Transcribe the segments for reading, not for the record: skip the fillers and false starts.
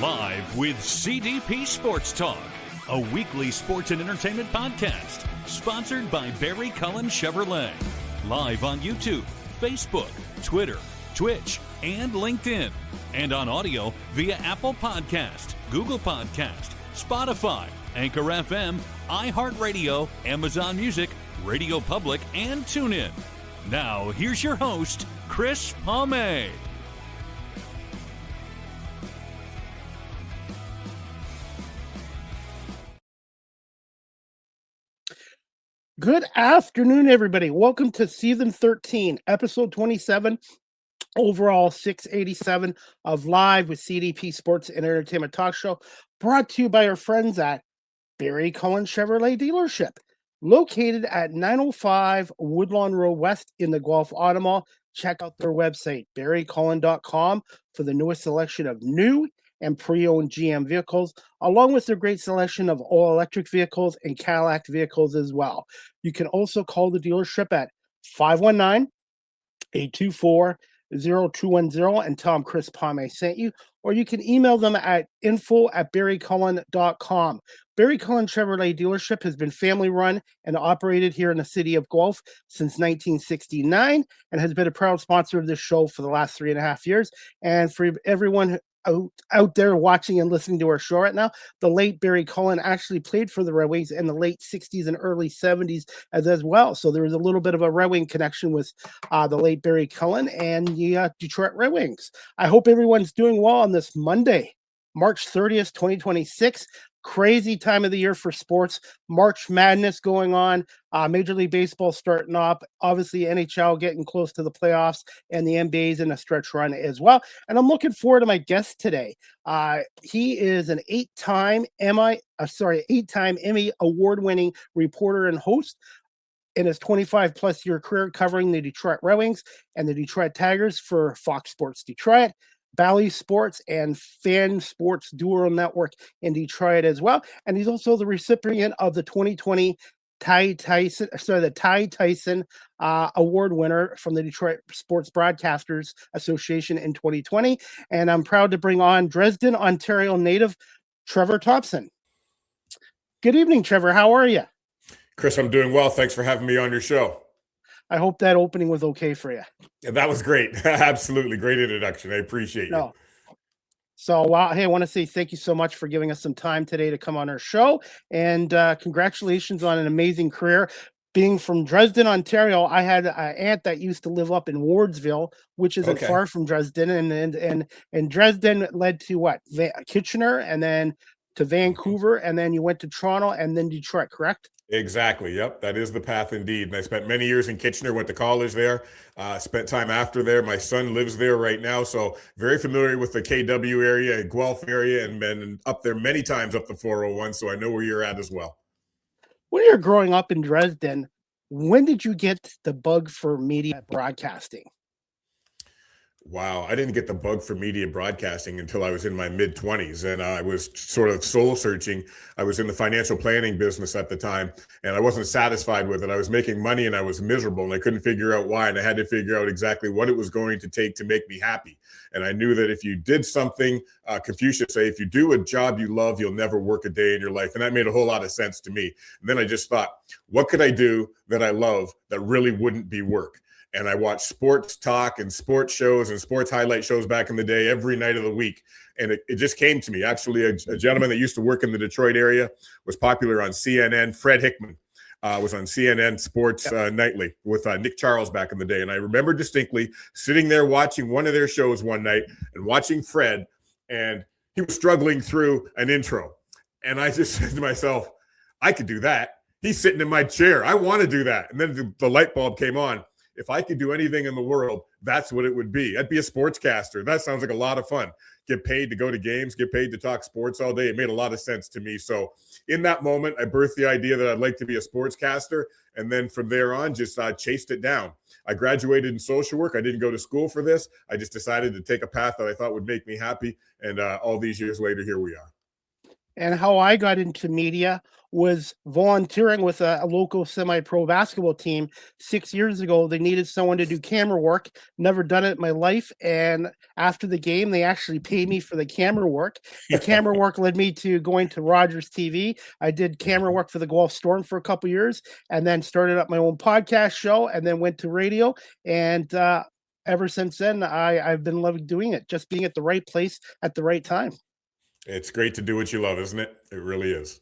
Live with CDP Sports Talk, a weekly sports and entertainment podcast sponsored by Barry Cullen Chevrolet. Live on YouTube, Facebook, Twitter, Twitch, and LinkedIn. And on audio via Apple Podcast, Google Podcast, Spotify, Anchor FM, iHeartRadio, Amazon Music, Radio Public, and TuneIn. Now, here's your host, Chris Palme. Good afternoon, everybody. Welcome to Season 13, Episode 27, overall 687 of Live with CDP Sports and Entertainment Talk Show, brought to you by our friends at Barry Cullen Chevrolet Dealership, located at 905 Woodlawn Road West in the Guelph Auto Mall. Check out their website, barrycullen.com, for the newest selection of new and pre-owned GM vehicles, along with their great selection of all-electric vehicles and Cadillac vehicles as well. You can also call the dealership at 519-824-0210 and tell them Chris Palme sent you, or you can email them at info@barrycullen.com. Barry Cullen Chevrolet Dealership has been family-run and operated here in the city of Guelph since 1969 and has been a proud sponsor of this show for the last 3.5 years. And for everyone out there watching and listening to our show right now, the late Barry Cullen actually played for the Red Wings in the late 60s and early 70s as well. So there was a little bit of a Red Wing connection with the late Barry Cullen and the Detroit Red Wings. I hope everyone's doing well on this Monday, March 30th, 2026. Crazy time of the year for sports. March Madness going on. Major League Baseball starting up. Obviously, NHL getting close to the playoffs, and the NBA's in a stretch run as well. And I'm looking forward to my guest today. He is an eight-time Emmy award-winning reporter and host in his 25-plus year career covering the Detroit Red Wings and the Detroit Tigers for Fox Sports Detroit, Bally Sports, and Fan Sports Dual Network in Detroit as well. And he's also the recipient of the 2020 Ty Tyson Award winner from the Detroit Sports Broadcasters Association in 2020. And I'm proud to bring on Dresden, Ontario native Trevor Thompson. Good evening, Trevor. How are you? Chris, I'm doing well. Thanks for having me on your show. I hope that opening was okay for you. Yeah, that was great. Absolutely. Great introduction. I appreciate you. So, hey, I want to say thank you so much for giving us some time today to come on our show. And congratulations on an amazing career. Being from Dresden, Ontario, I had an aunt that used to live up in Wardsville, which isn't far from Dresden. And Dresden led to what? Kitchener, and then to Vancouver, and then you went to Toronto, and then Detroit, correct? Exactly. Yep. That is the path indeed. And I spent many years in Kitchener, went to college there, spent time after there. My son lives there right now. So very familiar with the KW area, Guelph area, and been up there many times up the 401. So I know where you're at as well. When you're growing up in Dresden, when did you get the bug for media broadcasting? Wow, I didn't get the bug for media broadcasting until I was in my mid-20s, and I was sort of soul-searching. I was in the financial planning business at the time, and I wasn't satisfied with it. I was making money, and I was miserable, and I couldn't figure out why, and I had to figure out exactly what it was going to take to make me happy. And I knew that if you did something, Confucius say, if you do a job you love, you'll never work a day in your life. And that made a whole lot of sense to me. And then I just thought, what could I do that I love that really wouldn't be work? And I watched sports talk and sports shows and sports highlight shows back in the day every night of the week. And it just came to me. Actually, a gentleman that used to work in the Detroit area was popular on CNN. Fred Hickman was on CNN Sports Nightly with Nick Charles back in the day. And I remember distinctly sitting there watching one of their shows one night and watching Fred. And he was struggling through an intro. And I just said to myself, I could do that. He's sitting in my chair. I want to do that. And then the light bulb came on. If I could do anything in the world, that's what it would be. I'd be a sportscaster. That sounds like a lot of fun. Get paid to go to games, get paid to talk sports all day. It made a lot of sense to me. So in that moment, I birthed the idea that I'd like to be a sportscaster. And then from there on, just chased it down. I graduated in social work. I didn't go to school for this. I just decided to take a path that I thought would make me happy. And all these years later, here we are. And how I got into media was volunteering with a local semi-pro basketball team 6 years ago. They needed someone to do camera work. Never done it in my life. And after the game, they actually paid me for the camera work. The camera work led me to going to Rogers TV. I did camera work for the Guelph Storm for a couple years, and then started up my own podcast show, and then went to radio. And ever since then, I've been loving doing it, just being at the right place at the right time. It's great to do what you love, isn't it? It really is.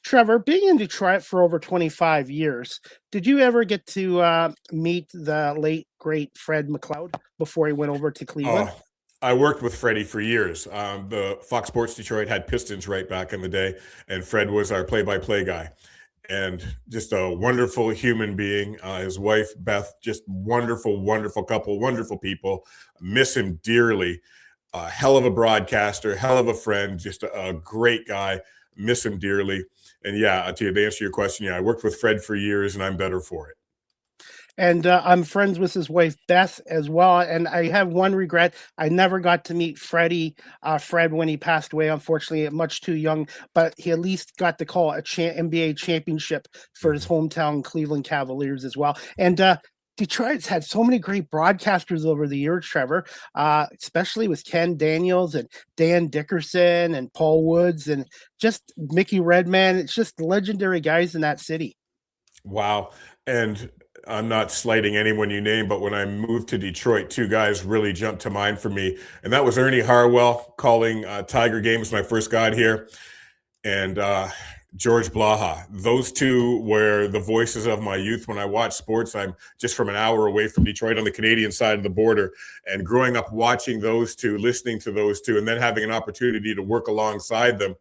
Trevor, being in Detroit for over 25 years, did you ever get to meet the late, great Fred McLeod before he went over to Cleveland? Oh, I worked with Freddie for years. The Fox Sports Detroit had Pistons right back in the day, and Fred was our play-by-play guy. And just a wonderful human being. His wife, Beth, just wonderful, wonderful couple, wonderful people. Miss him dearly. Hell of a broadcaster, hell of a friend, just a great guy. Miss him dearly. And yeah, I'll tell you, to answer your question, yeah, I worked with Fred for years, and I'm better for it. And I'm friends with his wife, Beth, as well. And I have one regret. I never got to meet Fred, when he passed away, unfortunately, much too young. But he at least got to call a NBA championship for his hometown Cleveland Cavaliers as well. And Detroit's had so many great broadcasters over the years, Trevor, especially with Ken Daniels and Dan Dickerson and Paul Woods and just Mickey Redman. It's just legendary guys in that city. Wow. And I'm not slighting anyone you name, but when I moved to Detroit, two guys really jumped to mind for me. And that was Ernie Harwell calling Tiger games when I first got here, and George Blaha. Those two were the voices of my youth. When I watched sports, I'm just from an hour away from Detroit on the Canadian side of the border. And growing up watching those two, listening to those two, and then having an opportunity to work alongside them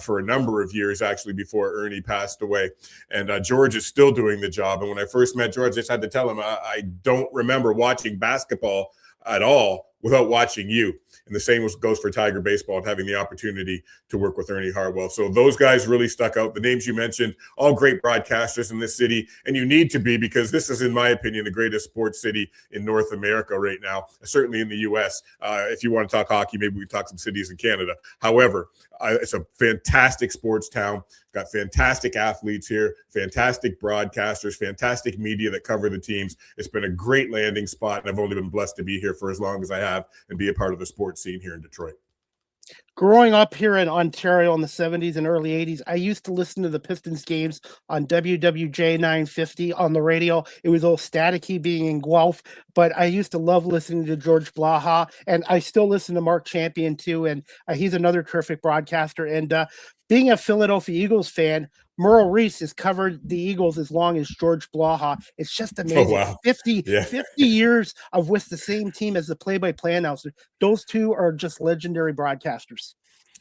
for a number of years, actually, before Ernie passed away. And George is still doing the job. And when I first met George, I just had to tell him, I don't remember watching basketball at all without watching you. And the same goes for Tiger baseball and having the opportunity to work with Ernie Harwell. So those guys really stuck out. The names you mentioned, all great broadcasters in this city. And you need to be, because this is, in my opinion, the greatest sports city in North America right now, certainly in the U.S. If you want to talk hockey, maybe we can talk some cities in Canada. However, it's a fantastic sports town. Got fantastic athletes here, fantastic broadcasters, fantastic media that cover the teams. It's been a great landing spot, and I've only been blessed to be here for as long as I have and be a part of the sports scene here in Detroit. Growing up here in Ontario in the 70s and early 80s, I used to listen to the Pistons games on WWJ 950 on the radio. It was all staticky being in Guelph, but I used to love listening to George Blaha, and I still listen to Mark Champion too, and he's another terrific broadcaster. And being a Philadelphia Eagles fan, Merle Reese has covered the Eagles as long as George Blaha. It's just amazing. Oh, wow. 50 years of with the same team as the play-by-play announcer. Those two are just legendary broadcasters.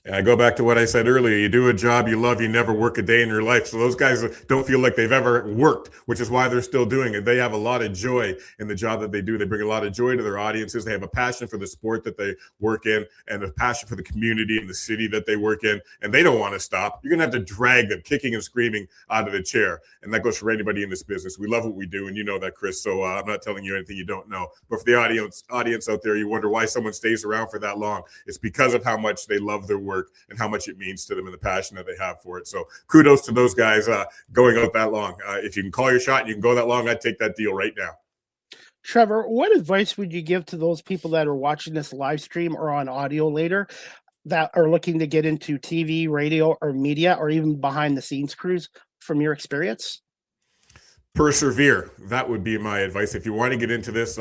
And I go back to what I said earlier. You do a job you love, you never work a day in your life. So those guys don't feel like they've ever worked, which is why they're still doing it. They have a lot of joy in the job that they do. They bring a lot of joy to their audiences. They have a passion for the sport that they work in and a passion for the community and the city that they work in. And they don't want to stop. You're going to have to drag them kicking and screaming out of the chair. And that goes for anybody in this business. We love what we do. And you know that, Chris. So I'm not telling you anything you don't know. But for the audience out there, you wonder why someone stays around for that long. It's because of how much they love their work and how much it means to them and the passion that they have for it. So kudos to those guys going out that long. If you can call your shot and you can go that long, I'd take that deal right now. Trevor, what advice would you give to those people that are watching this live stream or on audio later that are looking to get into TV, radio, or media, or even behind the scenes crews from your experience? Persevere. That would be my advice. If you want to get into this,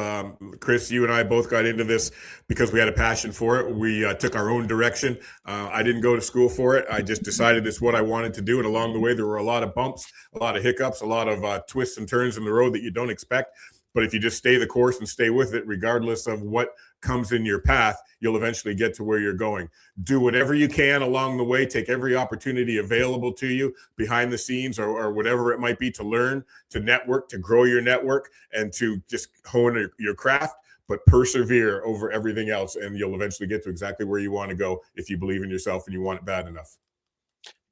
Chris, you and I both got into this because we had a passion for it. We took our own direction. I didn't go to school for it. I just decided it's what I wanted to do. And along the way, there were a lot of bumps, a lot of hiccups, a lot of twists and turns in the road that you don't expect. But if you just stay the course and stay with it, regardless of what comes in your path, you'll eventually get to where you're going. Do whatever you can along the way. Take every opportunity available to you behind the scenes or whatever it might be to learn, to network, to grow your network, and to just hone your craft. But persevere over everything else, and you'll eventually get to exactly where you want to go if you believe in yourself and you want it bad enough.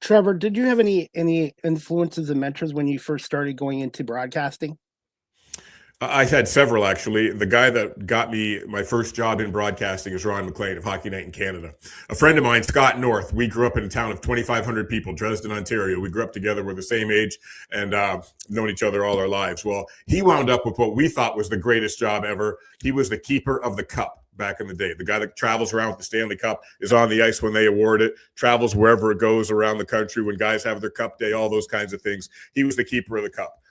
Trevor, did you have any influences and mentors when you first started going into broadcasting? I had several, actually. The guy that got me my first job in broadcasting is Ron McLean of Hockey Night in Canada. A friend of mine, Scott North, we grew up in a town of 2,500 people, Dresden, Ontario. We grew up together. We're the same age and known each other all our lives. Well, he wound up with what we thought was the greatest job ever. He was the keeper of the cup back in the day. The guy that travels around with the Stanley Cup, is on the ice when they award it, travels wherever it goes around the country when guys have their cup day, all those kinds of things. He was the keeper of the cup.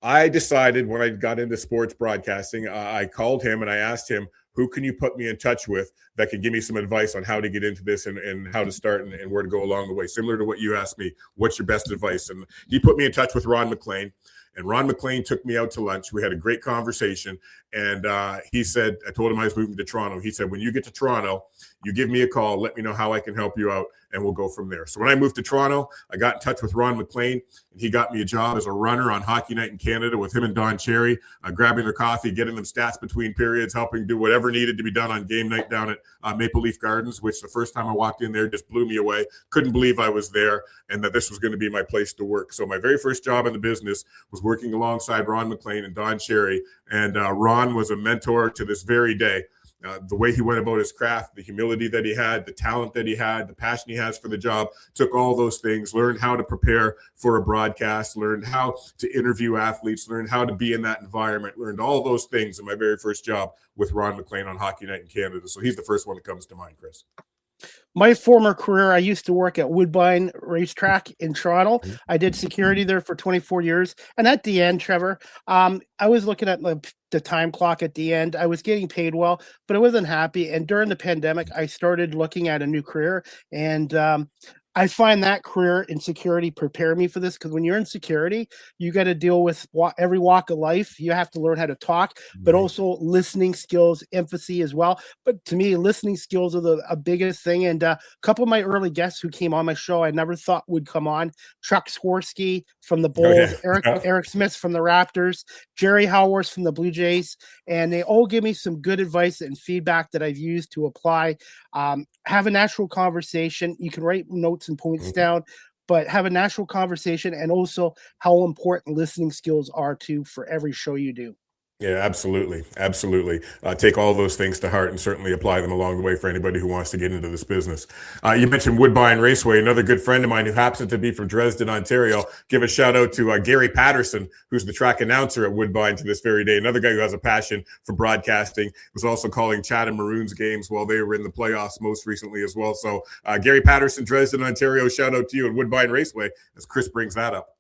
I decided when I got into sports broadcasting, I called him and I asked him, who can you put me in touch with that can give me some advice on how to get into this and how to start and where to go along the way? Similar to what you asked me, what's your best advice? And he put me in touch with Ron McLean. And Ron McLean took me out to lunch. We had a great conversation. And he said, I told him I was moving to Toronto. He said, when you get to Toronto, you give me a call. Let me know how I can help you out, and we'll go from there. So when I moved to Toronto, I got in touch with Ron McLean, and he got me a job as a runner on Hockey Night in Canada with him and Don Cherry, grabbing their coffee, getting them stats between periods, helping do whatever needed to be done on game night down at Maple Leaf Gardens, which the first time I walked in there just blew me away. Couldn't believe I was there and that this was going to be my place to work. So my very first job in the business was working alongside Ron McLean and Don Cherry, and Ron was a mentor to this very day. The way he went about his craft, the humility that he had, the talent that he had, the passion he has for the job, took all those things, learned how to prepare for a broadcast, learned how to interview athletes, learned how to be in that environment, learned all those things in my very first job with Ron McLean on Hockey Night in Canada. So he's the first one that comes to mind, Chris. My former career, I used to work at Woodbine Racetrack in Toronto. I did security there for 24 years. And at the end, Trevor, I was looking at the time clock at the end. I was getting paid well, but I wasn't happy. And during the pandemic, I started looking at a new career. And I find that career in security prepared me for this, because when you're in security, you got to deal with every walk of life. You have to learn how to talk, but also listening skills, empathy as well. But to me, listening skills are the biggest thing. And a couple of my early guests who came on my show, I never thought would come on. Chuck Swirsky from the Bulls, Eric Smith from the Raptors, Jerry Howarth from the Blue Jays. And they all give me some good advice and feedback that I've used to apply. Have a natural conversation. You can write notes and points down, but have a natural conversation, and also how important listening skills are for every show you do. Yeah, absolutely. Absolutely. Take all those things to heart and certainly apply them along the way for anybody who wants to get into this business. You mentioned Woodbine Raceway, another good friend of mine who happens to be from Dresden, Ontario. Give a shout out to Gary Patterson, who's the track announcer at Woodbine to this very day. Another guy who has a passion for broadcasting, was also calling Chatham Maroons games while they were in the playoffs most recently as well. So Gary Patterson, Dresden, Ontario, shout out to you, and Woodbine Raceway as Chris brings that up.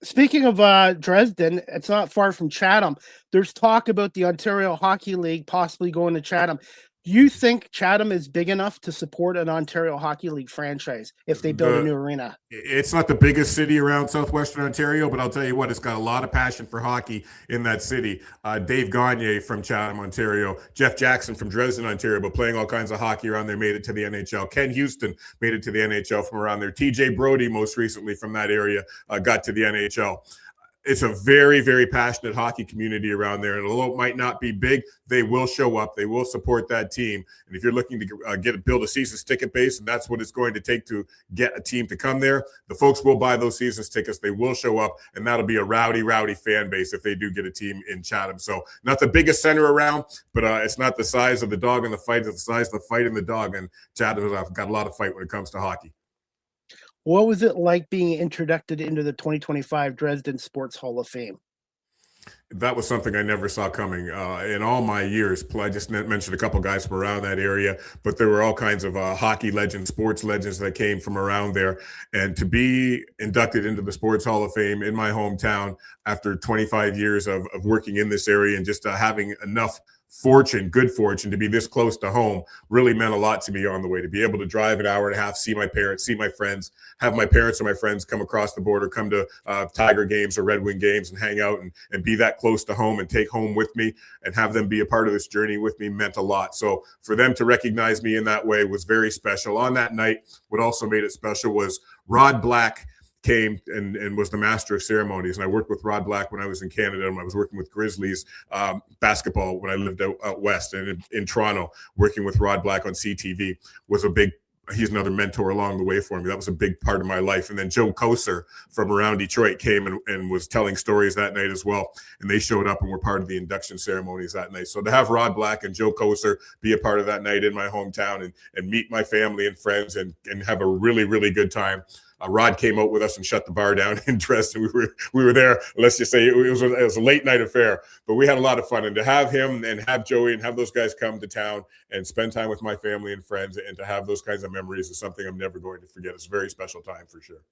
Speaking of Dresden, it's not far from Chatham. There's talk about the Ontario Hockey League possibly going to Chatham. Do you think Chatham is big enough to support an Ontario Hockey League franchise if they build a new arena? It's not the biggest city around southwestern Ontario, but I'll tell you what, it's got a lot of passion for hockey in that city. Dave Gagne from Chatham, Ontario. Jeff Jackson from Dresden, Ontario, but playing all kinds of hockey around there, made it to the NHL. Ken Houston made it to the NHL from around there. TJ Brody, most recently from that area, got to the NHL. It's a very, very passionate hockey community around there. And although it might not be big, they will show up. They will support that team. And if you're looking to build a season's ticket base, and that's what it's going to take to get a team to come there, the folks will buy those season's tickets. They will show up, and that'll be a rowdy, rowdy fan base if they do get a team in Chatham. So not the biggest center around, but it's not the size of the dog in the fight. It's the size of the fight in the dog. And Chatham has got a lot of fight when it comes to hockey. What was it like being introduced into the 2025 Dresden Sports Hall of Fame? That was something I never saw coming in all my years. I just mentioned a couple guys from around that area, but there were all kinds of hockey legends, sports legends that came from around there. And to be inducted into the Sports Hall of Fame in my hometown after 25 years of working in this area and just having enough good fortune to be this close to home really meant a lot to me on the way. To be able to drive an hour and a half, see my parents, see my friends, have my parents or my friends come across the border, come to Tiger games or Red Wing games and hang out and be that close to home and take home with me and have them be a part of this journey with me meant a lot. So for them to recognize me in that way was very special. On that night, what also made it special was Rod Black came and was the master of ceremonies. And I worked with Rod Black when I was in Canada, and I was working with Grizzlies basketball when I lived out west, and in Toronto, working with Rod Black on CTV was a big he's another mentor along the way for me. That was a big part of my life. And then Joe Koser from around Detroit came and was telling stories that night as well. And they showed up and were part of the induction ceremonies that night. So to have Rod Black and Joe Koser be a part of that night in my hometown and meet my family and friends and have a really, really good time. Rod came out with us and shut the bar down and dressed, and we were there. Let's just say it was a late night affair, but we had a lot of fun. And to have him and have Joey and have those guys come to town and spend time with my family and friends and to have those kinds of memories is something I'm never going to forget. It's a very special time for sure.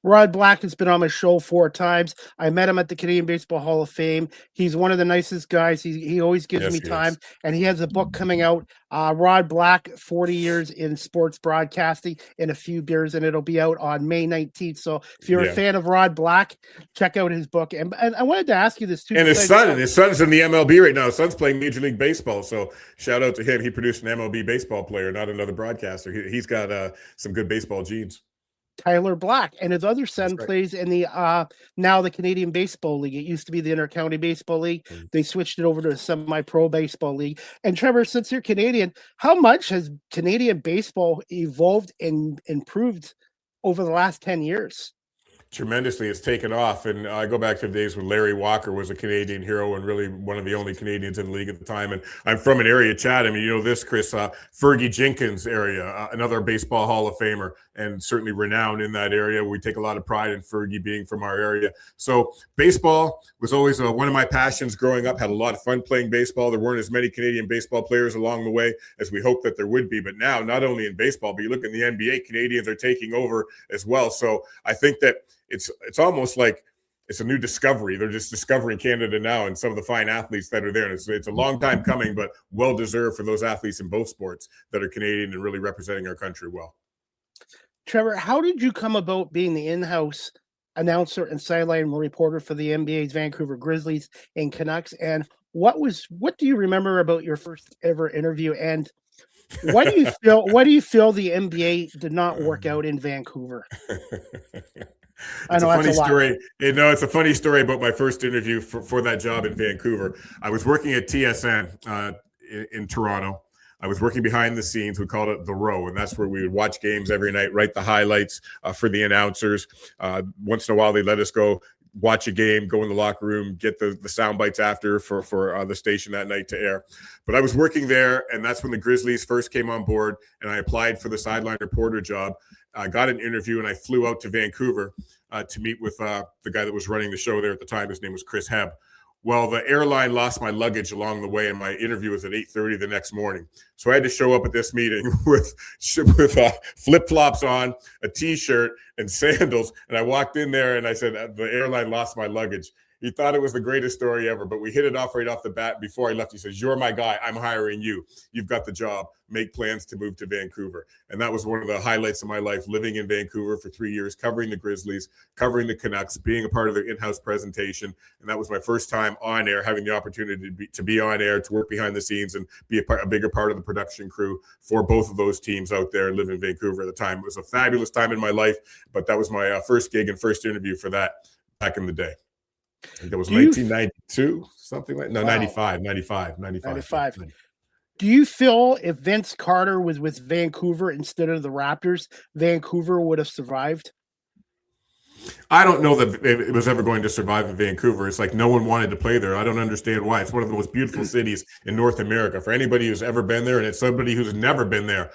Rod Black has been on my show 4 times. I met him at the Canadian Baseball Hall of Fame. He's one of the nicest guys. He always gives me time, and he has a book coming out, Rod Black, 40 Years in Sports Broadcasting in a Few Beers, and it'll be out on May 19th. So if you're a fan of Rod Black, check out his book. And I wanted to ask you this too. And his son's in the MLB right now. His son's playing Major League Baseball. So shout out to him. He produced an MLB baseball player, not another broadcaster. He's got some good baseball genes. Tyler Black, and his other son plays in the now the Canadian Baseball League. It used to be the Intercounty Baseball League. They switched it over to a semi-pro baseball league. And Trevor, since you're Canadian, how much has Canadian baseball evolved and improved over the last 10 years? Tremendously. It's taken off. And I go back to the days when Larry Walker was a Canadian hero and really one of the only Canadians in the league at the time. And I'm from an area, Chatham, you know this, Chris, Fergie Jenkins area, another baseball Hall of Famer, and certainly renowned in that area. We take a lot of pride in Fergie being from our area. So baseball was always one of my passions growing up. Had a lot of fun playing baseball. There weren't as many Canadian baseball players along the way as we hoped that there would be. But now, not only in baseball, but you look in the NBA, Canadians are taking over as well. So I think that it's almost like it's a new discovery. They're just discovering Canada now and some of the fine athletes that are there. And it's a long time coming, but well-deserved for those athletes in both sports that are Canadian and really representing our country well. Trevor, how did you come about being the in-house announcer and sideline reporter for the NBA's Vancouver Grizzlies and Canucks? And what do you remember about your first ever interview? And why do you feel the NBA did not work out in Vancouver? It's a funny story. It's a funny story about my first interview for that job in Vancouver. I was working at TSN in Toronto. I was working behind the scenes. We called it The Row, and that's where we would watch games every night, write the highlights for the announcers. Once in a while, they let us go watch a game, go in the locker room, get the sound bites after for the station that night to air. But I was working there, and that's when the Grizzlies first came on board, and I applied for the sideline reporter job. I got an interview, and I flew out to Vancouver to meet with the guy that was running the show there at the time. His name was Chris Hebb. Well, the airline lost my luggage along the way, and my interview was at 8:30 the next morning. So I had to show up at this meeting with flip-flops on, a T-shirt, and sandals. And I walked in there, and I said, the airline lost my luggage. He thought it was the greatest story ever, but we hit it off right off the bat. Before I left, he says, "You're my guy. I'm hiring you. You've got the job. Make plans to move to Vancouver." And that was one of the highlights of my life, living in Vancouver for 3 years, covering the Grizzlies, covering the Canucks, being a part of their in-house presentation. And that was my first time on air, having the opportunity to be on air, to work behind the scenes and be a bigger part of the production crew for both of those teams out there and live in Vancouver at the time. It was a fabulous time in my life, but that was my first gig and first interview for that back in the day. I think that was 1992, something like no, wow. 95. Do you feel if Vince Carter was with Vancouver instead of the Raptors, Vancouver would have survived? I don't know that it was ever going to survive in Vancouver. It's like no one wanted to play there. I don't understand why. It's one of the most beautiful cities in North America. For anybody who's ever been there, and it's somebody who's never been there,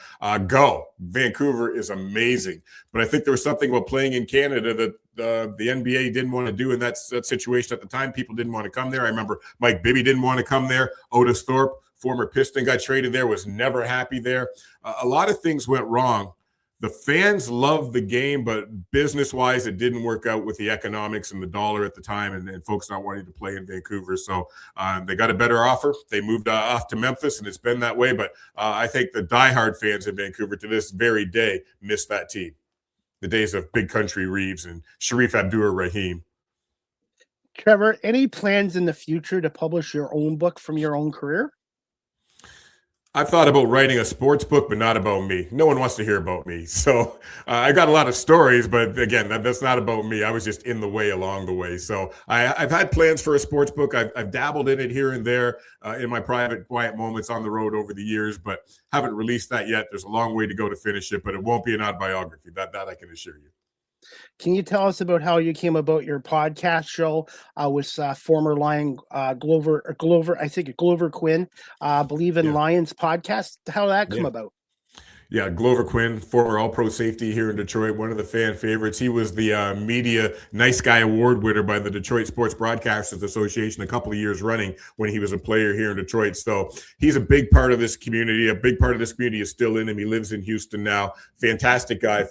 go. Vancouver is amazing. But I think there was something about playing in Canada that the NBA didn't want to do in that situation at the time. People didn't want to come there. I remember Mike Bibby didn't want to come there. Otis Thorpe, former Piston, got traded there, was never happy there. A lot of things went wrong. The fans loved the game, but business-wise, it didn't work out with the economics and the dollar at the time and folks not wanting to play in Vancouver. So they got a better offer. They moved off to Memphis, and it's been that way. But I think the diehard fans in Vancouver to this very day miss that team. The days of Big Country Reeves and Sharif Abdur-Rahim. Trevor, any plans in the future to publish your own book from your own career? I've thought about writing a sports book, but not about me. No one wants to hear about me. So I got a lot of stories, but again, that's not about me. I was just in the way along the way. So I've had plans for a sports book. I've dabbled in it here and there in my private, quiet moments on the road over the years, but haven't released that yet. There's a long way to go to finish it, but it won't be an autobiography. That I can assure you. Can you tell us about how you came about your podcast show with former Lion Glover, I think Glover Quinn, Believe in Yeah. Lions podcast? How did that come Yeah. about? Yeah, Glover Quinn, former All-Pro safety here in Detroit, one of the fan favorites. He was the Media Nice Guy Award winner by the Detroit Sports Broadcasters Association a couple of years running when he was a player here in Detroit. So he's a big part of this community. A big part of this community is still in him. He lives in Houston now. Fantastic guy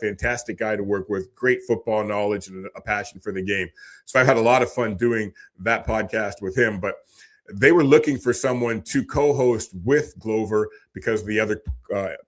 to work with. Great football knowledge and a passion for the game. So I've had a lot of fun doing that podcast with him. But they were looking for someone to co-host with Glover because the other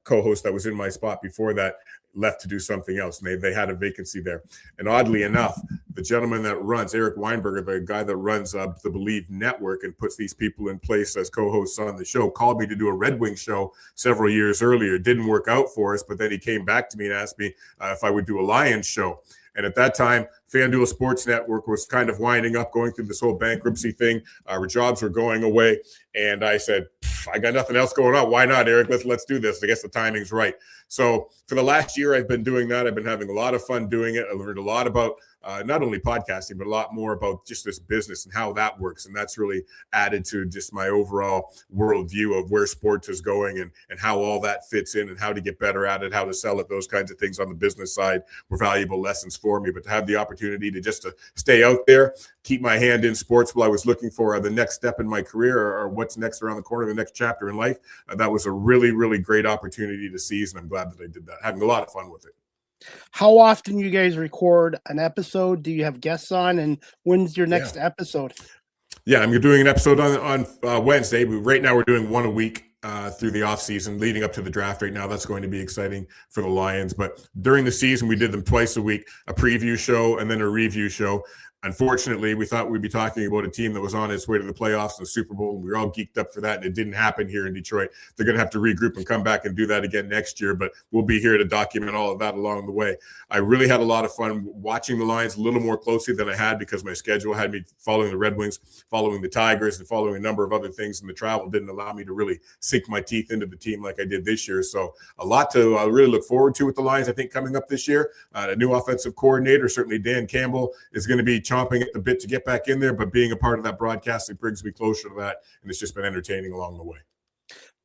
co-host that was in my spot before that left to do something else. And they had a vacancy there. And oddly enough, the gentleman that runs, Eric Weinberger, the guy that runs the Believe Network and puts these people in place as co-hosts on the show, called me to do a Red Wing show several years earlier. It didn't work out for us, but then he came back to me and asked me if I would do a Lions show. And at that time, FanDuel Sports Network was kind of winding up, going through this whole bankruptcy thing. Our jobs were going away. And I said, I got nothing else going on. Why not, Eric? Let's do this. I guess the timing's right. So for the last year, I've been doing that. I've been having a lot of fun doing it. I learned a lot about not only podcasting, but a lot more about just this business and how that works. And that's really added to just my overall worldview of where sports is going and how all that fits in and how to get better at it, how to sell it, those kinds of things on the business side were valuable lessons for me. But to have the opportunity to just to stay out there, keep my hand in sports while I was looking for the next step in my career or what's next around the corner, the next chapter in life, that was a really, really great opportunity to seize. And I'm glad that I did that. Having a lot of fun with it. How often you guys record an episode? Do you have guests on? And when's your next episode? Yeah, I'm doing an episode on Wednesday. Right now we're doing one a week through the off season leading up to the draft right now. That's going to be exciting for the Lions. But during the season, we did them twice a week, a preview show and then a review show. Unfortunately, we thought we'd be talking about a team that was on its way to the playoffs and the Super Bowl, and we were all geeked up for that, and it didn't happen here in Detroit. They're going to have to regroup and come back and do that again next year, but we'll be here to document all of that along the way. I really had a lot of fun watching the Lions a little more closely than I had because my schedule had me following the Red Wings, following the Tigers, and following a number of other things, and the travel didn't allow me to really sink my teeth into the team like I did this year. So a lot to really look forward to with the Lions, I think, coming up this year. A new offensive coordinator, certainly Dan Campbell, is going to be chomping at the bit to get back in there, but being a part of that broadcast, it brings me closer to that, and it's just been entertaining along the way.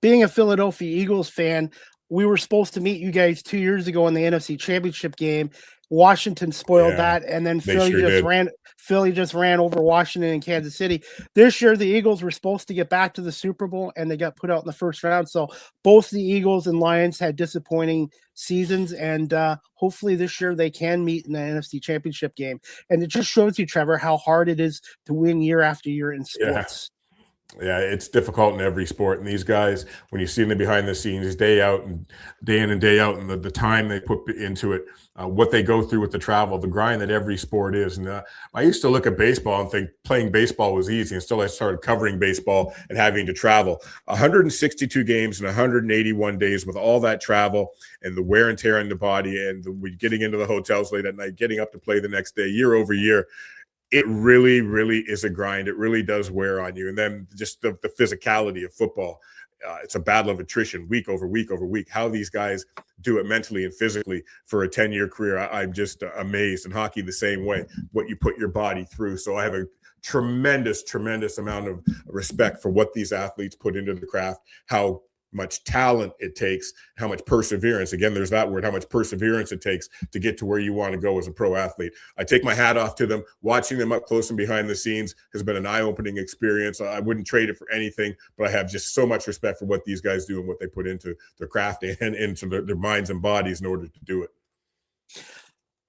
Being a Philadelphia Eagles fan, we were supposed to meet you guys 2 years ago in the NFC Championship game. Washington spoiled that, and then Philly just ran over Washington and Kansas City. This year, the Eagles were supposed to get back to the Super Bowl, and they got put out in the first round. So both the Eagles and Lions had disappointing seasons, and hopefully this year they can meet in the NFC Championship game. And it just shows you, Trevor, how hard it is to win year after year in sports. Yeah, it's difficult in every sport. And these guys, when you see them behind the scenes, day out and day in and day out, and the time they put into it, what they go through with the travel, the grind that every sport is. And I used to look at baseball and think playing baseball was easy until I started covering baseball and having to travel. 162 games in 181 days with all that travel and the wear and tear on the body and getting into the hotels late at night, getting up to play the next day, year over year. It really, really is a grind. It really does wear on you. And then just the physicality of football. It's a battle of attrition week over week over week. How these guys do it mentally and physically for a 10-year career, I'm just amazed. And hockey the same way, what you put your body through. So I have a tremendous, tremendous amount of respect for what these athletes put into the craft, how much talent it takes, how much perseverance. Again, there's that word, how much perseverance it takes to get to where you want to go as a pro athlete. I take my hat off to them. Watching them up close and behind the scenes has been an eye-opening experience. I wouldn't trade it for anything, but I have just so much respect for what these guys do and what they put into their craft and into their minds and bodies in order to do it.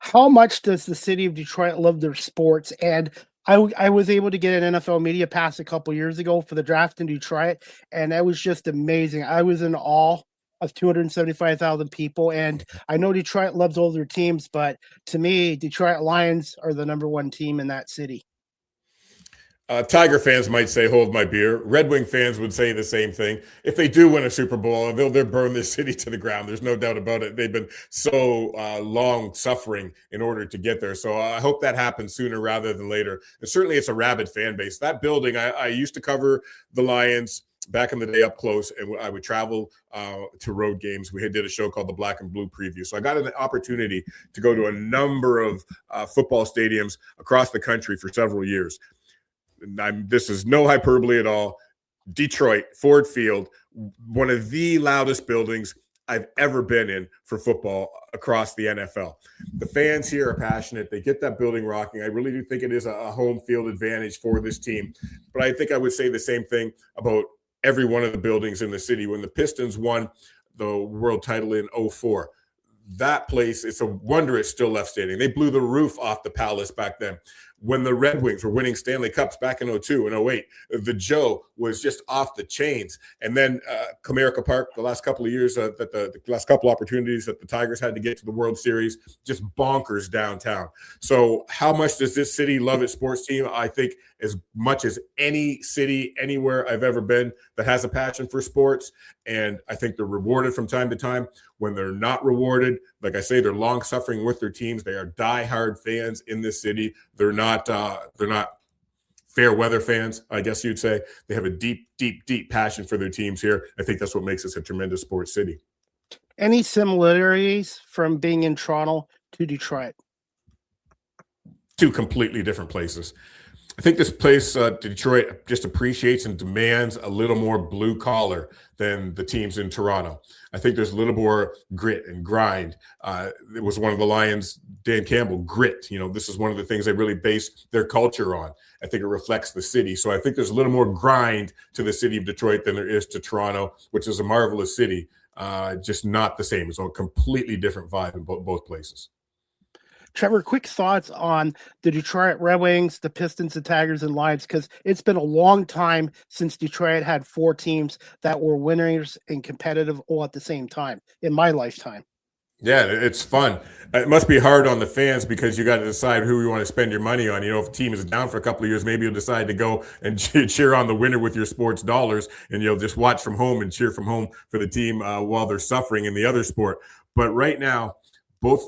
How much does the city of Detroit love their sports? And I was able to get an NFL media pass a couple years ago for the draft in Detroit, and that was just amazing. I was in awe of 275,000 people, and I know Detroit loves all their teams, but to me, Detroit Lions are the number one team in that city. Tiger fans might say, hold my beer. Red Wing fans would say the same thing. If they do win a Super Bowl, they'll burn this city to the ground. There's no doubt about it. They've been so long suffering in order to get there. So I hope that happens sooner rather than later. And certainly it's a rabid fan base. That building, I used to cover the Lions back in the day up close, and I would travel to road games. We did a show called the Black and Blue Preview. So I got an opportunity to go to a number of football stadiums across the country for several years. This is no hyperbole at all. Detroit, Ford Field, one of the loudest buildings I've ever been in for football across the NFL. The fans here are passionate. They get that building rocking. I really do think it is a home field advantage for this team. But I think I would say the same thing about every one of the buildings in the city. When the Pistons won the world title in 2004, that place, it's a wonder it's still left standing. They blew the roof off the Palace back then. When the Red Wings were winning Stanley Cups back in 2002 and 2008, the Joe was just off the chains. And then Comerica Park, the last couple of years, the last couple opportunities that the Tigers had to get to the World Series, just bonkers downtown. So how much does this city love its sports team? I think as much as any city anywhere I've ever been that has a passion for sports. And I think they're rewarded from time to time. When they're not rewarded, like I say, they're long suffering with their teams. They are diehard fans in this city. They're not fair weather fans, I guess you'd say. They have a deep, deep, deep passion for their teams here. I think that's what makes us a tremendous sports city. Any similarities from being in Toronto to Detroit? Two completely different places. I think this place, Detroit, just appreciates and demands a little more blue collar than the teams in Toronto. I think there's a little more grit and grind. It was one of the Lions, Dan Campbell, grit. This is one of the things they really base their culture on. I think it reflects the city. So I think there's a little more grind to the city of Detroit than there is to Toronto, which is a marvelous city, just not the same. It's a completely different vibe in both places. Trevor, quick thoughts on the Detroit Red Wings, the Pistons, the Tigers, and Lions, because it's been a long time since Detroit had four teams that were winners and competitive all at the same time in my lifetime. Yeah, it's fun. It must be hard on the fans because you got to decide who you want to spend your money on. If a team is down for a couple of years, maybe you'll decide to go and cheer on the winner with your sports dollars, and you'll just watch from home and cheer from home for the team while they're suffering in the other sport. But right now,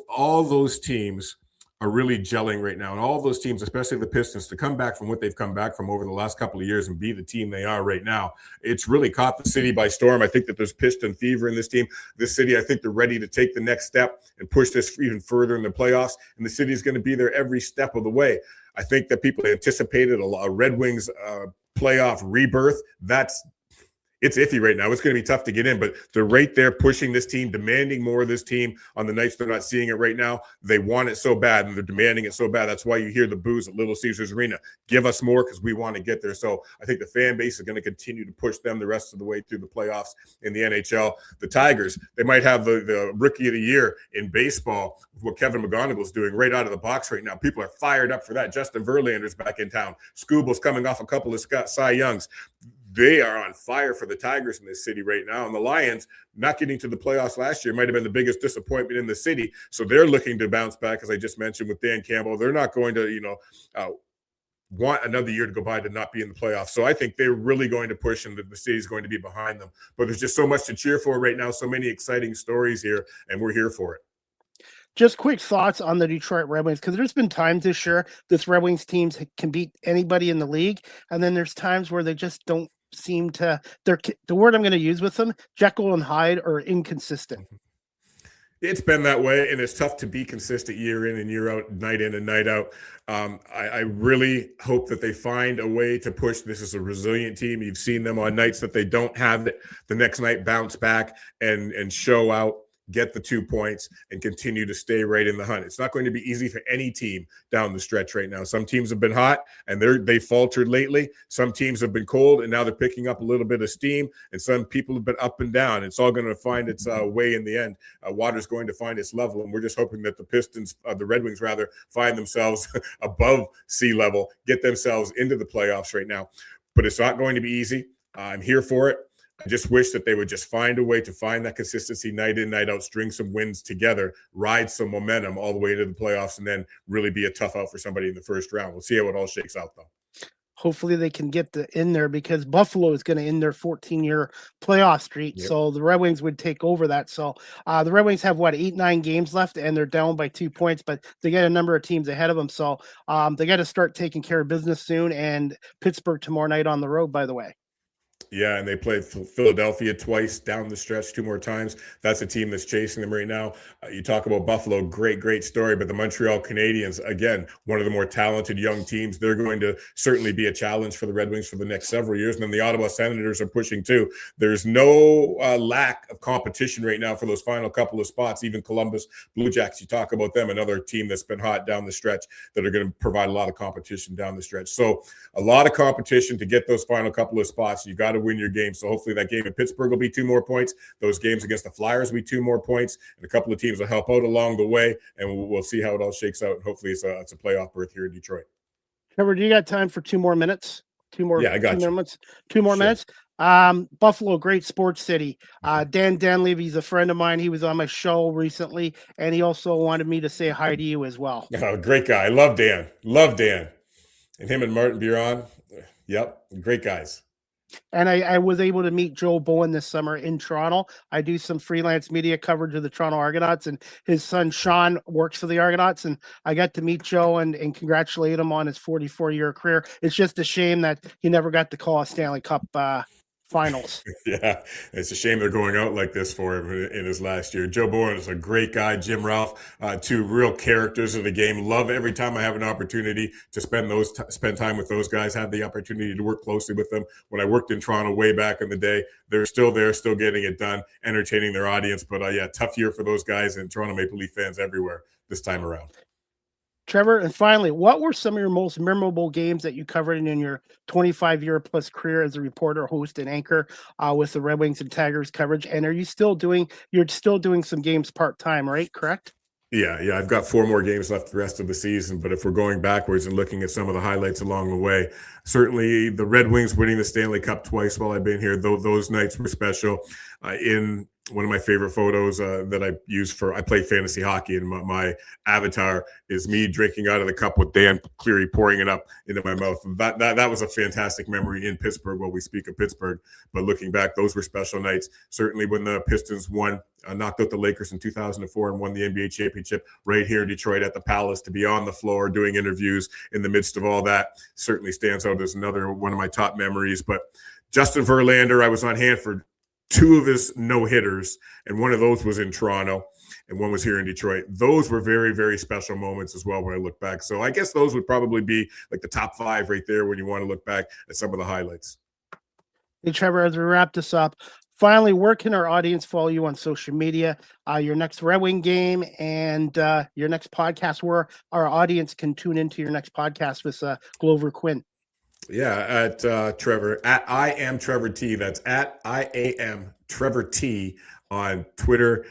all those teams are really gelling right now. And all those teams, especially the Pistons, to come back from what they've come back from over the last couple of years and be the team they are right now, it's really caught the city by storm. I think that there's Piston fever in this team. This city, I think they're ready to take the next step and push this even further in the playoffs. And the city is going to be there every step of the way. I think that people anticipated a Red Wings playoff rebirth. It's iffy right now. It's going to be tough to get in, but they're right there pushing this team, demanding more of this team on the nights they're not seeing it right now. They want it so bad, and they're demanding it so bad. That's why you hear the boos at Little Caesars Arena. Give us more because we want to get there. So I think the fan base is going to continue to push them the rest of the way through the playoffs in the NHL. The Tigers, they might have the Rookie of the Year in baseball, what Kevin McGonigal's doing right out of the box right now. People are fired up for that. Justin Verlander's back in town. Scooble's coming off a couple of Cy Youngs. They are on fire for the Tigers in this city right now. And the Lions, not getting to the playoffs last year, might have been the biggest disappointment in the city. So they're looking to bounce back, as I just mentioned, with Dan Campbell. They're not going to, want another year to go by to not be in the playoffs. So I think they're really going to push, and the city's going to be behind them. But there's just so much to cheer for right now, so many exciting stories here, and we're here for it. Just quick thoughts on the Detroit Red Wings, because there's been times this year this Red Wings teams can beat anybody in the league, and then there's times where they just don't seem to. The word I'm going to use with them, Jekyll and Hyde, are inconsistent. It's been that way, and it's tough to be consistent year in and year out, night in and night out. I really hope that they find a way to push. This is a resilient team. You've seen them on nights that they don't have it, the next night bounce back and show out, get the 2 points, and continue to stay right in the hunt. It's not going to be easy for any team down the stretch right now. Some teams have been hot, and they faltered lately. Some teams have been cold, and now they're picking up a little bit of steam, and some people have been up and down. It's all going to find its way in the end. Water's going to find its level, and we're just hoping that the Red Wings, find themselves above sea level, get themselves into the playoffs right now. But it's not going to be easy. I'm here for it. I just wish that they would just find a way to find that consistency night in, night out, string some wins together, ride some momentum all the way into the playoffs, and then really be a tough out for somebody in the first round. We'll see how it all shakes out, though. Hopefully they can get in there because Buffalo is going to end their 14-year playoff streak. Yep. So the Red Wings would take over that. So the Red Wings have 8-9 games left and they're down by 2 points, but they got a number of teams ahead of them. So they got to start taking care of business soon. And Pittsburgh tomorrow night on the road, by the way. Yeah, and they played Philadelphia twice down the stretch, 2 more times. That's a team that's chasing them right now. You talk about Buffalo, great story, but the Montreal Canadiens, again, one of the more talented young teams. They're going to certainly be a challenge for the Red Wings for the next several years. And then the Ottawa Senators are pushing too. There's no lack of competition right now for those final couple of spots. Even Columbus Blue Jackets, you talk about them, another team that's been hot down the stretch that are going to provide a lot of competition down the stretch. So a lot of competition to get those final couple of spots. You got to win your game. So hopefully that game in Pittsburgh will be 2 more points. Those games against the Flyers will be 2 more points. And a couple of teams will help out along the way. And we'll see how it all shakes out. And hopefully it's a playoff berth here in Detroit. Trevor, do you got time for 2 more minutes? 2 more. Yeah, I got 2 you. minutes. 2 more Sure. minutes. Buffalo, great sports city. Dan Danlevy's a friend of mine. He was on my show recently, and he also wanted me to say hi to you as well. Oh, great guy. I love Dan. And him and Martin Biron. Yep, great guys. And I was able to meet Joe Bowen this summer in Toronto. I do some freelance media coverage of the Toronto Argonauts, and his son Sean works for the Argonauts. And I got to meet Joe and congratulate him on his 44-year career. It's just a shame that he never got to call a Stanley Cup finals. Yeah, it's a shame they're going out like this for him in his last year. Joe Bowen is a great guy. Jim Ralph, 2 real characters of the game. Love every time I have an opportunity to spend time with those guys. Had the opportunity to work closely with them when I worked in Toronto way back in the day. They're still there, still getting it done, entertaining their audience. But yeah, tough year for those guys and Toronto Maple Leaf fans everywhere this time around. Trevor, and finally, what were some of your most memorable games that you covered in your 25-year plus career as a reporter, host, and anchor with the Red Wings and Tigers coverage? And are you still doing? You're still doing some games part-time, right? Correct? Yeah, I've got 4 more games left the rest of the season. But if we're going backwards and looking at some of the highlights along the way, certainly the Red Wings winning the Stanley Cup twice while I've been here, those nights were special. In one of my favorite photos that I use I play fantasy hockey, and my avatar is me drinking out of the cup with Dan Cleary pouring it up into my mouth. That was a fantastic memory in Pittsburgh while we speak of Pittsburgh. But looking back, those were special nights. Certainly when the Pistons knocked out the Lakers in 2004 and won the NBA championship right here in Detroit at the Palace, to be on the floor doing interviews in the midst of all that certainly stands out as another one of my top memories. But Justin Verlander, I was on hand for 2 of his no-hitters, and one of those was in Toronto, and one was here in Detroit. Those were very, very special moments as well when I look back. So I guess those would probably be like the top 5 right there when you want to look back at some of the highlights. Hey, Trevor, as we wrap this up, finally, where can our audience follow you on social media, your next Red Wing game, and your next podcast, where our audience can tune into your next podcast with Glover Quinn? Yeah, at Trevor, at I am Trevor T. That's at I am Trevor T on Twitter,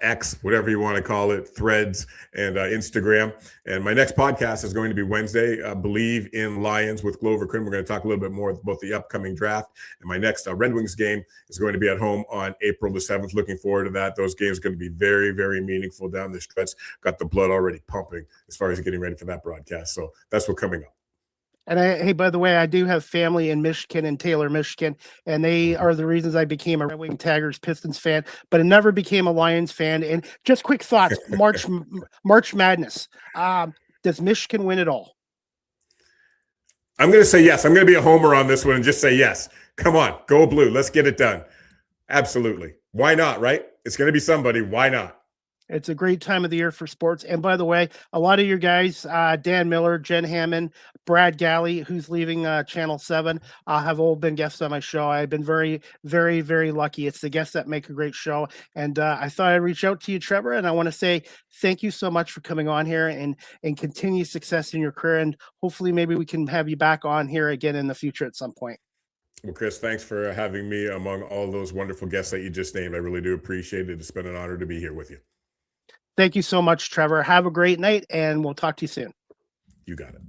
X, whatever you want to call it, Threads, and Instagram. And my next podcast is going to be Wednesday, Believe in Lions with Glover Quinn. We're going to talk a little bit more about the upcoming draft. And my next Red Wings game is going to be at home on April the 7th. Looking forward to that. Those games are going to be very, very meaningful down the stretch. Got the blood already pumping as far as getting ready for that broadcast. So that's what's coming up. And hey, by the way, I do have family in Michigan and Taylor, Michigan, and they are the reasons I became a Red Wing Tigers Pistons fan, but I never became a Lions fan. And just quick thoughts: March Madness. Does Michigan win it all? I'm going to say yes. I'm going to be a homer on this one and just say yes. Come on, go blue. Let's get it done. Absolutely. Why not, right? It's going to be somebody. Why not? It's a great time of the year for sports. And by the way, a lot of your guys, Dan Miller, Jen Hammond, Brad Galley, who's leaving Channel 7, have all been guests on my show. I've been very, very, very lucky. It's the guests that make a great show. And I thought I'd reach out to you, Trevor, and I want to say thank you so much for coming on here and continue success in your career. And hopefully maybe we can have you back on here again in the future at some point. Well, Chris, thanks for having me among all those wonderful guests that you just named. I really do appreciate it. It's been an honor to be here with you. Thank you so much, Trevor. Have a great night, and we'll talk to you soon. You got it.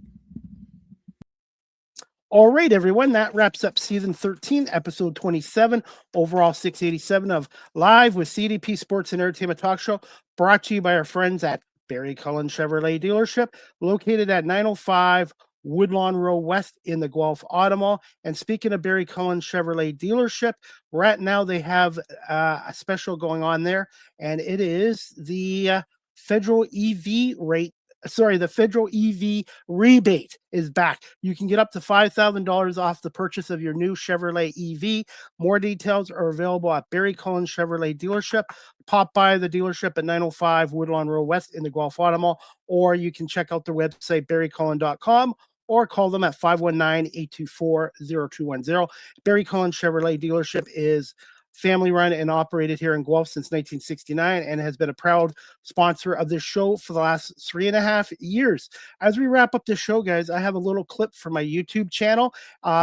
All right, everyone. That wraps up season 13, episode 27, overall 687 of Live with CDP Sports and Entertainment Talk Show, brought to you by our friends at Barry Cullen Chevrolet Dealership, located at 905 Woodlawn Row West in the Guelph Auto Mall. And speaking of Barry Cullen Chevrolet dealership, right now they have a special going on there, and it is the federal EV rate. Sorry, the federal EV rebate is back. You can get up to $5,000 off the purchase of your new Chevrolet EV. More details are available at Barry Cullen Chevrolet dealership. Pop by the dealership at 905 Woodlawn Row West in the Guelph Auto Mall, or you can check out their website, barrycullen.com, or call them at 519-824-0210. Barry Cullen Chevrolet dealership is family run and operated here in Guelph since 1969 and has been a proud sponsor of this show for the last 3.5 years. As we wrap up the show, guys, I have a little clip for my YouTube channel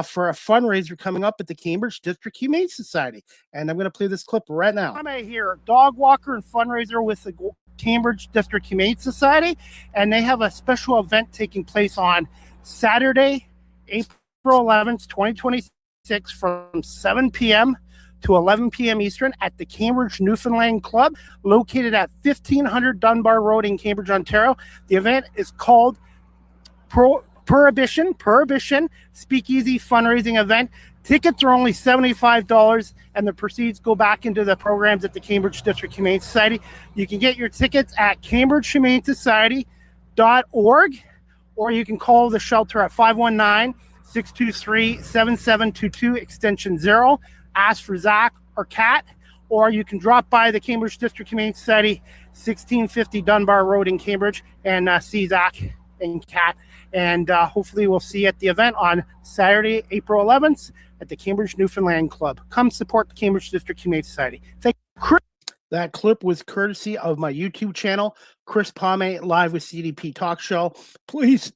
for a fundraiser coming up at the Cambridge District Humane Society. And I'm going to play this clip right now. I'm here, dog walker and fundraiser with the Cambridge District Humane Society, and they have a special event taking place on Saturday, April 11th, 2026 from 7 p.m. to 11 p.m. Eastern at the Cambridge Newfoundland Club, located at 1500 Dunbar Road in Cambridge, Ontario. The event is called Prohibition Speakeasy Fundraising Event. Tickets are only $75, and the proceeds go back into the programs at the Cambridge District Humane Society. You can get your tickets at cambridgehumanesociety.org, or you can call the shelter at 519-623-7722, extension 0. Ask for Zach or Kat, or you can drop by the Cambridge District Humane Society, 1650 Dunbar Road in Cambridge, and see Zach and Kat. And hopefully we'll see you at the event on Saturday, April 11th at the Cambridge Newfoundland Club. Come support the Cambridge District Humane Society. Thank you. That clip was courtesy of my YouTube channel, Chris Palme, Live with CDP Talk Show. Please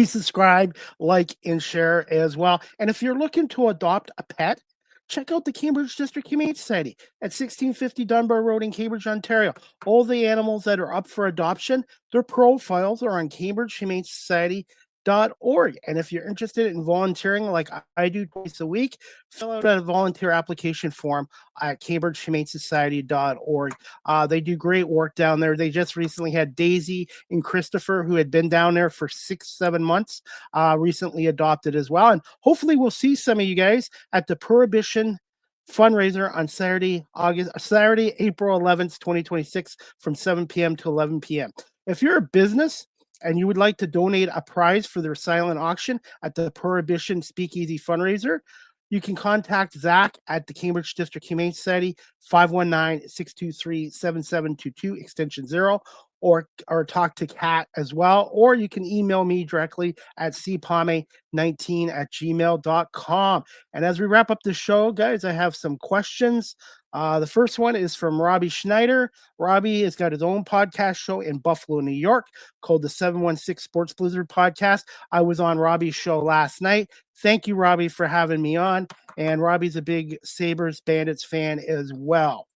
subscribe, like, and share as well. And if you're looking to adopt a pet, check out the Cambridge District Humane Society at 1650 Dunbar Road in Cambridge, Ontario. All the animals that are up for adoption, their profiles are on cambridgehumanesociety.org. And if you're interested in volunteering like I do twice a week, fill out a volunteer application form at cambridgehumanesociety.org. They do great work down there. They just recently had Daisy and Christopher, who had been down there for 6-7 months, recently adopted as well. And hopefully we'll see some of you guys at the Prohibition fundraiser on Saturday, April 11th, 2026 from 7 p.m. to 11 p.m. If you're a business and you would like to donate a prize for their silent auction at the Prohibition Speakeasy fundraiser, you can contact Zach at the Cambridge District Humane Society, 519-623-7722, extension 0, or talk to Kat as well, or you can email me directly at cpalme19@gmail.com. And as we wrap up the show, guys, I have some questions. The first one is from Robbie Schneider. Robbie has got his own podcast show in Buffalo, New York, called the 716 Sports Blizzard Podcast. I was on Robbie's show last night. Thank you, Robbie, for having me on. And Robbie's a big Sabres Bandits fan as well.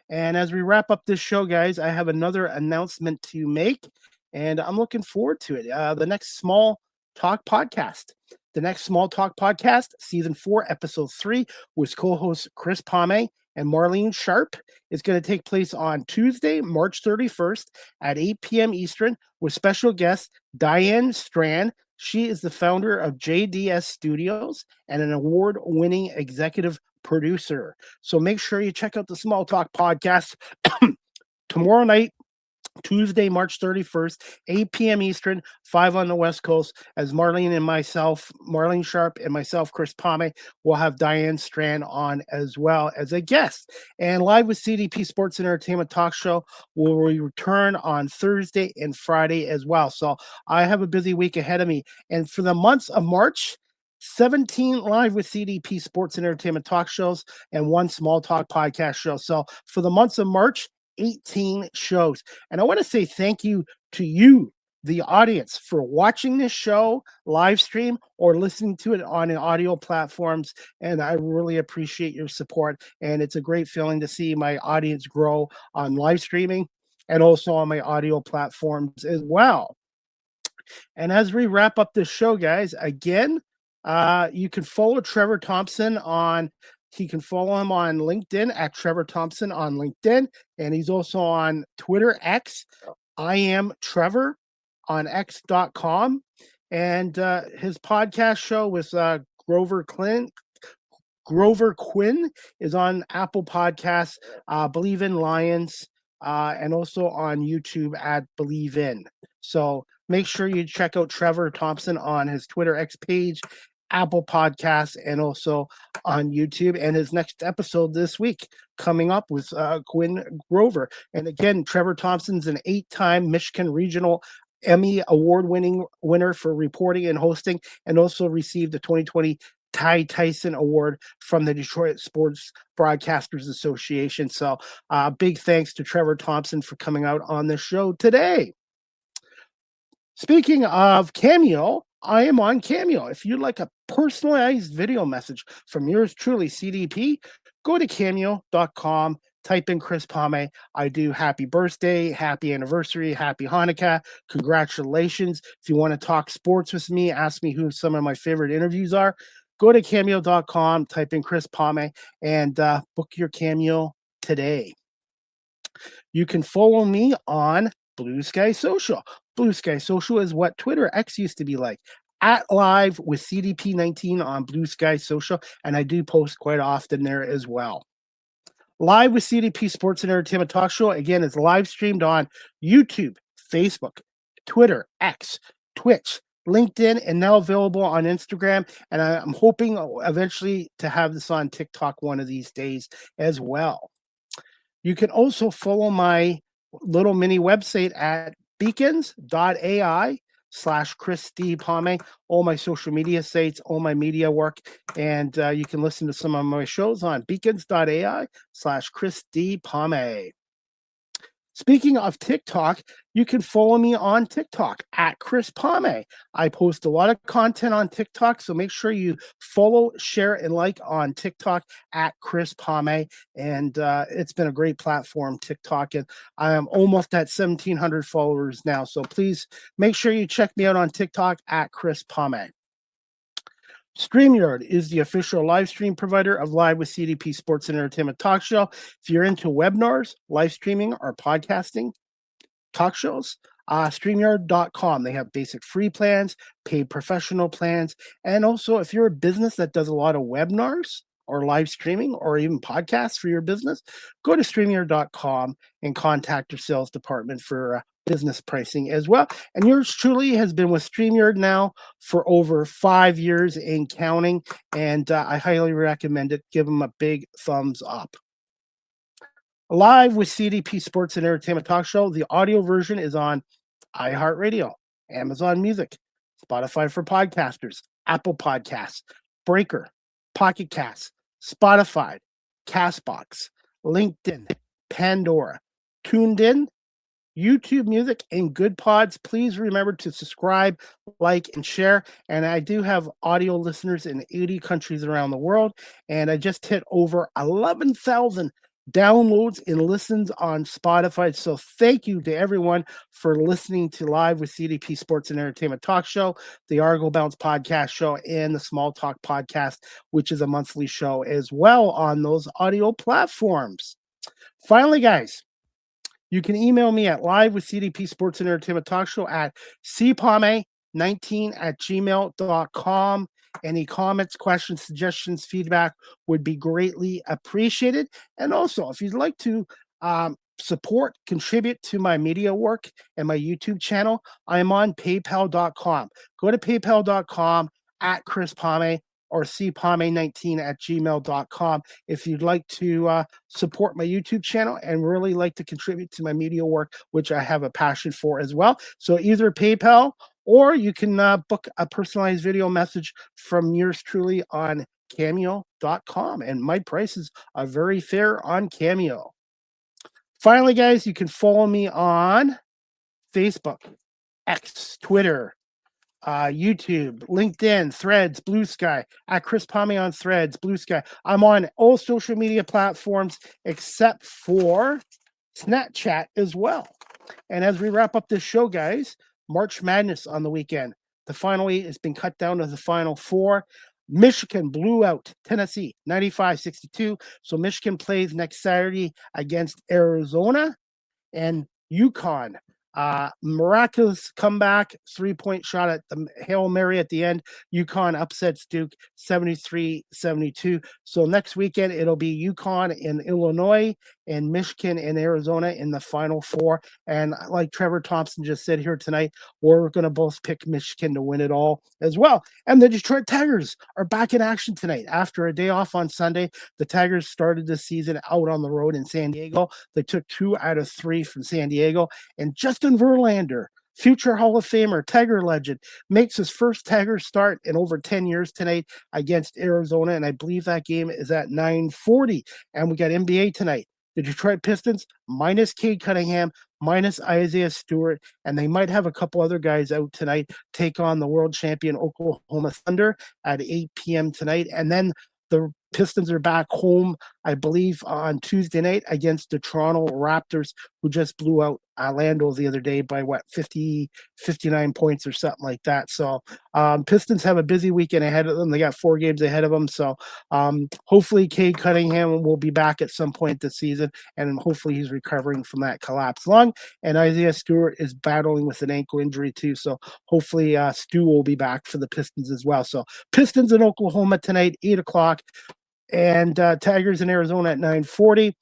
And as we wrap up this show, guys, I have another announcement to make, and I'm looking forward to it. The next Small Talk podcast. The next Small Talk podcast, season 4, episode 3, with co-hosts Chris Palme and Marlene Sharp, is going to take place on Tuesday, March 31st at 8 p.m. Eastern with special guest Diane Strand. She is the founder of JDS Studios and an award-winning executive producer. So make sure you check out the Small Talk podcast tomorrow night, Tuesday, March 31st, 8 p.m. Eastern, 5 on the West Coast, as Marlene Sharp and myself, Chris Palme, will have Diane Strand on as well as a guest. And Live with CDP Sports and Entertainment Talk Show will return on Thursday and Friday as well. So I have a busy week ahead of me. And for the months of March, 17 Live with CDP Sports and Entertainment Talk shows and 1 Small Talk podcast show. So for the months of March, 18 shows. And I want to say thank you to you, the audience, for watching this show live stream or listening to it on audio platforms. And I really appreciate your support. And it's a great feeling to see my audience grow on live streaming and also on my audio platforms as well. And as we wrap up this show, guys, again, you can follow Trevor Thompson he can follow him on LinkedIn at Trevor Thompson on LinkedIn. And he's also on Twitter, X. I am Trevor on X.com. And his podcast show with Grover Quinn is on Apple Podcasts, Believe in Lions, and also on YouTube at Believe In. So make sure you check out Trevor Thompson on his Twitter X page, Apple Podcasts, and also on YouTube. And his next episode this week coming up with Quinn Grover. And again, Trevor Thompson's an 8-time Michigan Regional Emmy award-winning winner for reporting and hosting, and also received the 2020 Ty Tyson Award from the Detroit Sports Broadcasters Association. So big thanks to Trevor Thompson for coming out on the show today. Speaking of Cameo, I am on Cameo. If you'd like a personalized video message from yours truly, CDP, go to cameo.com. Type in Chris Palme. I do happy birthday, happy anniversary, happy Hanukkah, congratulations. If you want to talk sports with me, ask me who some of my favorite interviews are. Go to cameo.com, type in Chris Palme, and book your Cameo today. You can follow me on Blue Sky Social. Blue Sky Social is what Twitter X used to be like. At Live with CDP19 on Blue Sky Social, and I do post quite often there as well. Live with CDP Sports and Entertainment Talk Show, again, is live streamed on YouTube, Facebook, Twitter, X, Twitch, LinkedIn, and now available on Instagram. And I'm hoping eventually to have this on TikTok one of these days as well. You can also follow my little mini website at beacons.ai/Chris D. Palme, all my social media sites, all my media work, and you can listen to some of my shows on beacons.ai/Chris D. Palme. Speaking of TikTok, you can follow me on TikTok at Chris Palme. I post a lot of content on TikTok, so make sure you follow, share, and like on TikTok at Chris Palme. And it's been a great platform, TikTok, and I am almost at 1,700 followers now. So please make sure you check me out on TikTok at Chris Palme. StreamYard is the official live stream provider of Live with CDP Sports and Entertainment Talk Show. If you're into webinars, live streaming, or podcasting talk shows, StreamYard.com. They have basic free plans, paid professional plans, and also if you're a business that does a lot of webinars or live streaming or even podcasts for your business, go to StreamYard.com and contact your sales department for business pricing as well. And yours truly has been with StreamYard now for over 5 years and counting, and I highly recommend it. Give them a big thumbs up. Live with CDP Sports and Entertainment Talk Show. The audio version is on iHeartRadio, Amazon Music, Spotify for Podcasters, Apple Podcasts, Breaker, Pocket Casts, Spotify, Castbox, LinkedIn, Pandora, Tuned In, YouTube Music, and Good Pods. Please remember to subscribe, like, and share. And I do have audio listeners in 80 countries around the world. And I just hit over 11,000 downloads and listens on Spotify. So thank you to everyone for listening to Live with CDP Sports and Entertainment Talk Show, the Argo Bounce Podcast Show, and the Small Talk Podcast, which is a monthly show as well on those audio platforms. Finally, guys, you can email me at live with CDP Sports and Entertainment Talk Show at cpalme19@gmail.com. Any comments, questions, suggestions, feedback would be greatly appreciated. And also, if you'd like to support, contribute to my media work and my YouTube channel, I am on paypal.com. Go to paypal.com at Chris Palme or cpalme19@gmail.com if you'd like to support my YouTube channel and really like to contribute to my media work, which I have a passion for as well. So either PayPal or you can book a personalized video message from yours truly on cameo.com. And my prices are very fair on Cameo. Finally, guys, you can follow me on Facebook, X, Twitter, YouTube, LinkedIn, Threads, Blue Sky, at Chris Palme on Threads, Blue Sky. I'm on all social media platforms except for Snapchat as well. And as we wrap up this show, guys, March Madness on the weekend. The final 8 has been cut down to the final 4. Michigan blew out Tennessee 95-62. So Michigan plays next Saturday against Arizona, and UConn Miraculous comeback, 3-point shot at the Hail Mary at the end. UConn upsets Duke 73-72. So next weekend, it'll be UConn in Illinois and Michigan and Arizona in the Final Four. And like Trevor Thompson just said here tonight, we're going to both pick Michigan to win it all as well. And the Detroit Tigers are back in action tonight. After a day off on Sunday, the Tigers started the season out on the road in San Diego. They took 2 out of 3 from San Diego. And Justin Verlander, future Hall of Famer, Tiger legend, makes his first Tiger start in over 10 years tonight against Arizona. And I believe that game is at 9:40. And we got NBA tonight. The Detroit Pistons minus Cade Cunningham, minus Isaiah Stewart, and they might have a couple other guys out tonight, take on the world champion Oklahoma Thunder at 8 p.m. tonight. And then the Pistons are back home, I believe, on Tuesday night against the Toronto Raptors, who just blew out Orlando the other day by 59 points or something like that. So Pistons have a busy weekend ahead of them. They got 4 games ahead of them. So hopefully Cade Cunningham will be back at some point this season, and hopefully he's recovering from that collapsed lung. And Isaiah Stewart is battling with an ankle injury too. So hopefully Stu will be back for the Pistons as well. So Pistons in Oklahoma tonight, 8 o'clock. And Tigers in Arizona at 9:40.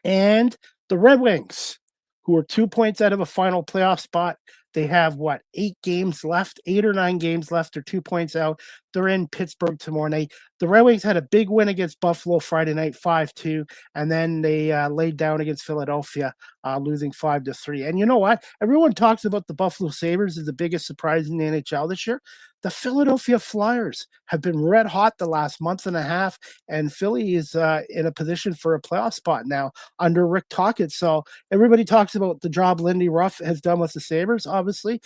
And the Red Wings, who are 2 points out of a final playoff spot. They have, 8 games left, 8 or 9 games left. They're 2 points out. They're in Pittsburgh tomorrow night. The Red Wings had a big win against Buffalo Friday night, 5-2. And then they laid down against Philadelphia, losing 5-3. And you know what? Everyone talks about the Buffalo Sabres as the biggest surprise in the NHL this year. The Philadelphia Flyers have been red hot the last month and a half, and Philly is in a position for a playoff spot now under Rick Tocchet. So everybody talks about the job Lindy Ruff has done with the Sabres, obviously.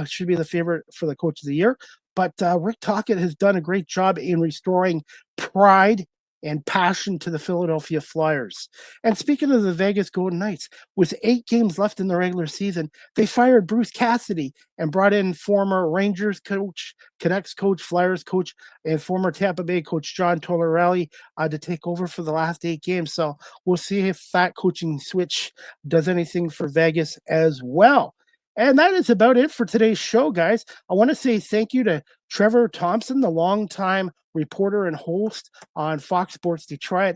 Should be the favorite for the coach of the year. But Rick Tocchet has done a great job in restoring pride and passion to the Philadelphia Flyers. And speaking of the Vegas Golden Knights, with 8 games left in the regular season, they fired Bruce Cassidy and brought in former Rangers coach, Canucks coach, Flyers coach, and former Tampa Bay coach John Tortorella to take over for the last 8 games. So we'll see if that coaching switch does anything for Vegas as well. And that is about it for today's show, guys. I want to say thank you to Trevor Thompson, the longtime reporter and host on Fox Sports Detroit,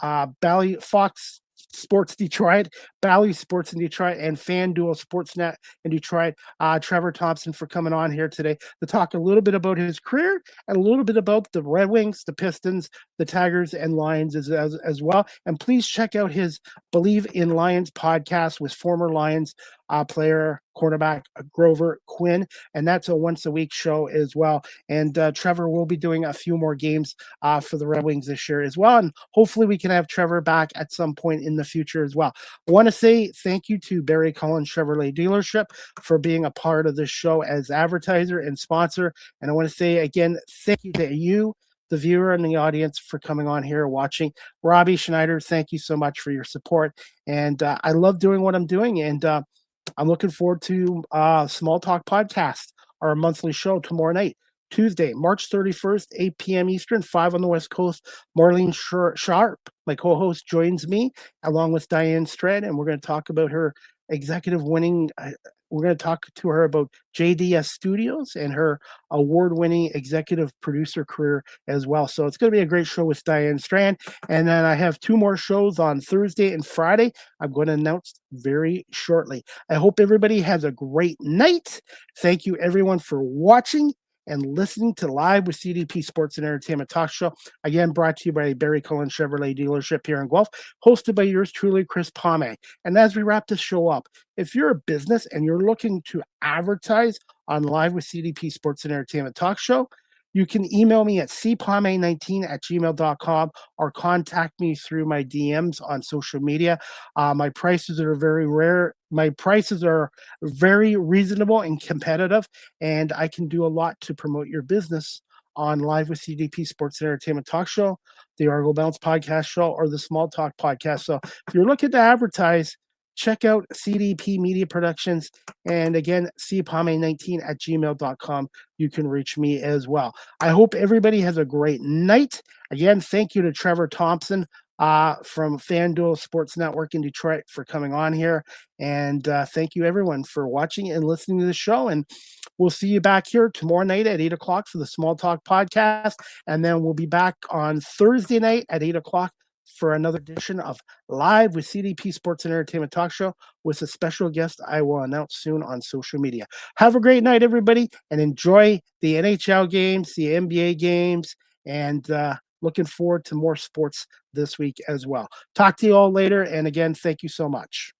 Fox Sports Detroit, Bally Sports in Detroit, and FanDuel Sportsnet in Detroit. Trevor Thompson for coming on here today to talk a little bit about his career and a little bit about the Red Wings, the Pistons, the Tigers, and Lions as well. And please check out his Believe in Lions podcast with former Lions player, quarterback Grover Quinn, and that's a once-a-week show as well. And Trevor will be doing a few more games for the Red Wings this year as well, and hopefully we can have Trevor back at some point in the future as well. I want to say thank you to Barry Cullen Chevrolet Dealership for being a part of this show as advertiser and sponsor, and I want to say again thank you to you, the viewer and the audience, for coming on here watching. Robbie Schneider, thank you so much for your support, and I love doing what I'm doing, and I'm looking forward to Small Talk Podcast, our monthly show tomorrow night, Tuesday, March 31st, 8 p.m. Eastern, 5 on the West Coast. Marlene Sharp, my co-host, joins me along with Diane Strand, and we're going to talk about her executive winning. We're going to talk to her about JDS Studios and her award-winning executive producer career as well. So it's going to be a great show with Diane Strand. And then I have 2 more shows on Thursday and Friday. I'm going to announce very shortly. I hope everybody has a great night. Thank you, everyone, for watching and listening to Live with CDP Sports and Entertainment Talk Show. Again, brought to you by Barry Cullen Chevrolet Dealership here in Guelph, hosted by yours truly, Chris Palme. And as we wrap this show up, if you're a business and you're looking to advertise on Live with CDP Sports and Entertainment Talk Show, you can email me at cpalme19@gmail.com or contact me through my DMs on social media. My prices are very rare. My prices are very reasonable and competitive, and I can do a lot to promote your business on Live with CDP Sports and Entertainment Talk Show, the Argo Bounce Podcast Show, or the Small Talk Podcast. So if you're looking to advertise, check out CDP Media Productions. And again, cpalme19@gmail.com. You can reach me as well. I hope everybody has a great night. Again, thank you to Trevor Thompson from FanDuel Sports Network in Detroit for coming on here. And thank you, everyone, for watching and listening to the show. And we'll see you back here tomorrow night at 8 o'clock for the Small Talk podcast. And then we'll be back on Thursday night at 8 o'clock for another edition of Live with CDP Sports and Entertainment Talk Show with a special guest I will announce soon on social media. Have a great night, everybody, and enjoy the NHL games, the NBA games, and looking forward to more sports this week as well. Talk to you all later. And again, thank you so much.